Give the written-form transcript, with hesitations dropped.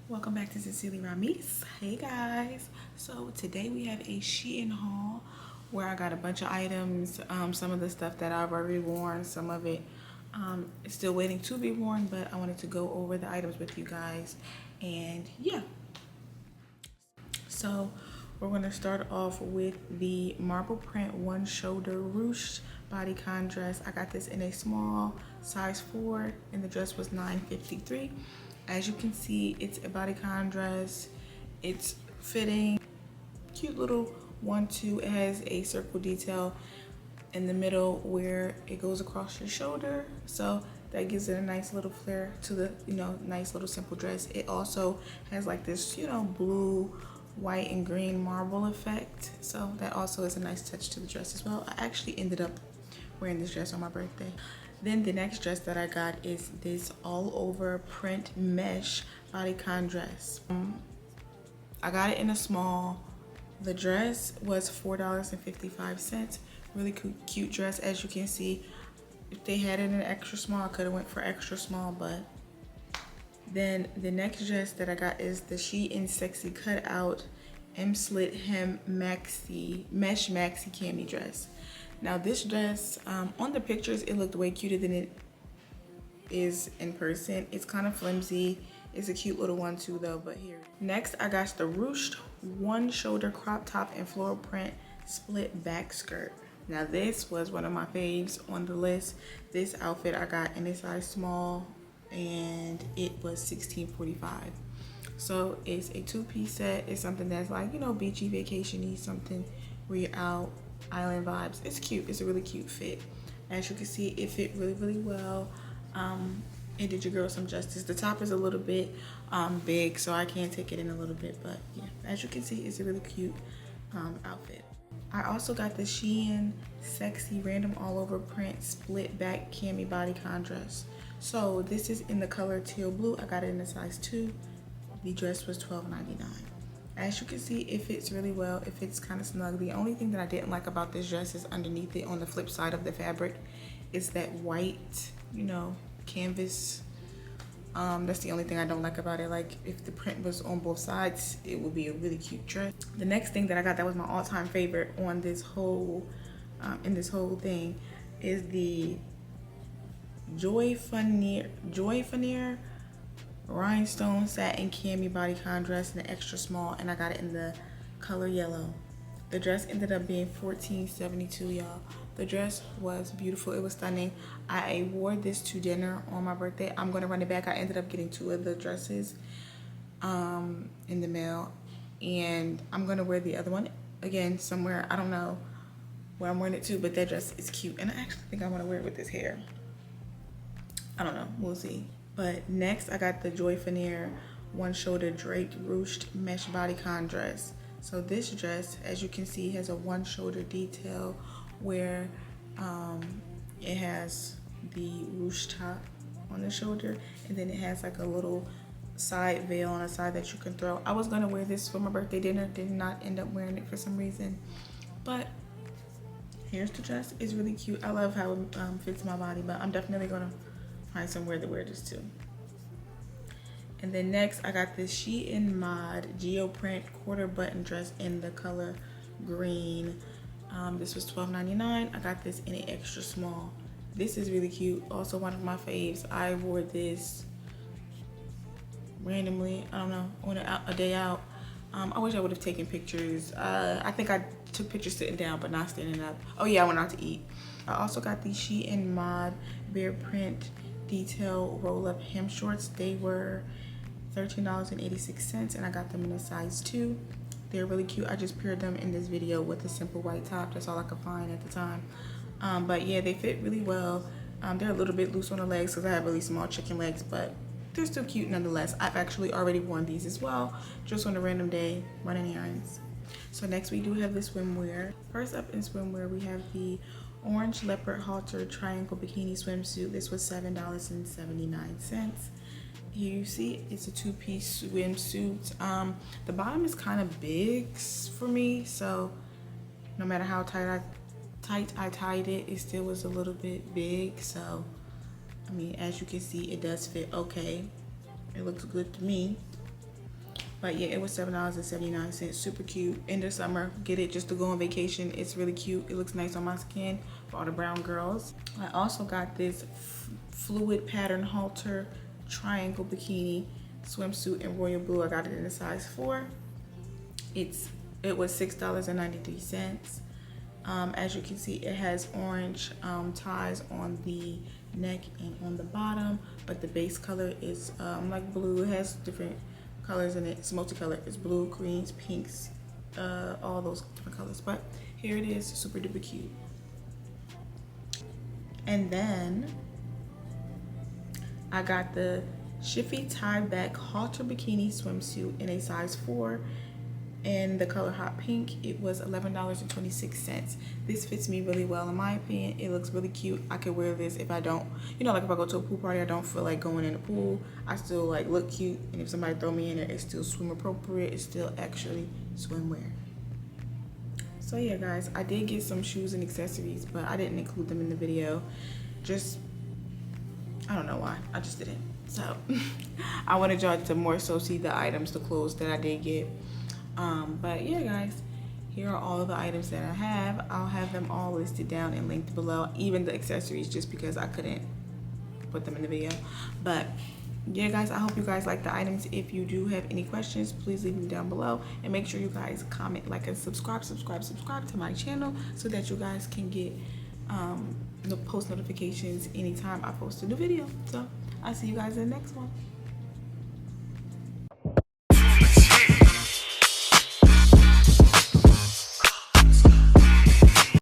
Welcome back to Cecilia Ramis. Hey guys. So today we have a Shein haul where I got a bunch of items. Some of the stuff that I've already worn, some of it is still waiting to be worn, but I wanted to go over the items with you guys. And yeah, so we're gonna start off with the marble print one shoulder ruched bodycon dress. I got this in a small size 4 and the dress was $9.53. As you can see, it's a bodycon dress. It's fitting, cute little 1-2. It has a circle detail in the middle where it goes across your shoulder, so that gives it a nice little flair to the nice little simple dress. It also has like this blue, white and green marble effect, so that also is a nice touch to the dress as well. I actually ended up wearing this dress on my birthday. Then the next dress that I got is this all over print mesh bodycon dress. I got it in a small. The dress was $4.55. Really cute dress. As you can see, if they had it in an extra small, I could have went for extra small. But then the next dress that I got is the Shein Sexy Cutout M-slit hem maxi mesh maxi cami dress. Now this dress, on the pictures, it looked way cuter than it is in person. It's kind of flimsy. It's a cute little 1-2 though, but here. Next, I got the ruched one shoulder crop top and floral print split back skirt. Now this was one of my faves on the list. This outfit I got in a size small and it was $16.45. So it's a 2-piece set. It's something that's like, beachy, vacation-y, something where you're out, island vibes. It's cute. It's a really cute fit. As you can see, it fit really, really well. It did your girl some justice. The top is a little bit big, so I can take it in a little bit, but yeah, as you can see, it's a really cute outfit. I also got the Shein Sexy Random All Over Print Split Back Cami Bodycon dress. So this is in the color teal blue. I got it in a size 2. The dress was $12.99. As you can see, it fits really well. It fits kind of snug. The only thing that I didn't like about this dress is underneath it on the flip side of the fabric is that white, canvas. That's the only thing I don't like about it. Like if the print was on both sides, it would be a really cute dress. The next thing that I got that was my all-time favorite on this whole in this whole thing is the Joy Fanier rhinestone satin cami bodycon dress in the extra small, and I got it in the color yellow. The dress ended up being $14.72, y'all. The dress was beautiful. It was stunning. I wore this to dinner on my birthday. I'm gonna run it back. I ended up getting 2 of the dresses in the mail, and I'm gonna wear the other one again somewhere. I don't know where I'm wearing it to, but that dress is cute, and I actually think I want to wear it with this hair. I don't know. We'll see. But next, I got the Joy Fanier one shoulder draped ruched mesh bodycon dress. So this dress, as you can see, has a one shoulder detail where it has the ruched top on the shoulder, and then it has like a little side veil on the side that you can throw. I was gonna wear this for my birthday dinner, did not end up wearing it for some reason, but here's the dress. It's really cute. I love how it fits my body, but I'm definitely gonna find somewhere to wear this too. And then next, I got this Shein Mod geoprint quarter button dress in the color green. This was $12.99. I got this in an extra small. This is really cute. Also one of my faves. I wore this randomly, I don't know, on a day out. I wish I would have taken pictures. I think I took pictures sitting down, but not standing up. Oh yeah, I went out to eat. I also got the Shein Mod bare print detail roll-up hem shorts. They were $13.86, and I got them in a size 2. They're really cute. I just paired them in this video with a simple white top. That's all I could find at the time. But yeah, they fit really well. They're a little bit loose on the legs because I have really small chicken legs, but they're still cute nonetheless. I've actually already worn these as well, just on a random day running errands. So next we do have the swimwear. First up in swimwear, we have the orange leopard halter triangle bikini swimsuit. This was $7.79. Here you see it's a 2-piece swimsuit. The bottom is kind of big for me, so no matter how tight I tied it, it still was a little bit big. So I mean, as you can see, it does fit okay. It looks good to me. But yeah, it was $7.79. Super cute. In the summer, get it just to go on vacation. It's really cute. It looks nice on my skin for all the brown girls. I also got this fluid pattern halter triangle bikini swimsuit in royal blue. I got it in a size 4. It was $6.93. As you can see, it has orange ties on the neck and on the bottom, but the base color is like blue. It has different colors in it. It's multicolored. It's blue, greens, pinks, all those different colors. But here it is, super duper cute. And then I got the Shiffy tie back halter bikini swimsuit in a size 4 in the color hot pink. It was $11.26. This fits me really well in my opinion. It looks really cute. I could wear this if I don't, you know, like if I go to a pool party, I don't feel like going in the pool. I still like look cute, and if somebody throw me in it, it's still swim appropriate. It's still actually swimwear. So yeah guys, I did get some shoes and accessories, but I didn't include them in the video. Just, I don't know why, I just didn't. So I wanted y'all to more so see the items, the clothes that I did get. But yeah guys, here are all of the items that I have. I'll have them all listed down and linked below, even the accessories, just because I couldn't put them in the video. But yeah guys, I hope you guys like the items. If you do have any questions, please leave them down below, and make sure you guys comment, like, and subscribe to my channel so that you guys can get the post notifications anytime I post a new video. So I'll see you guys in the next one.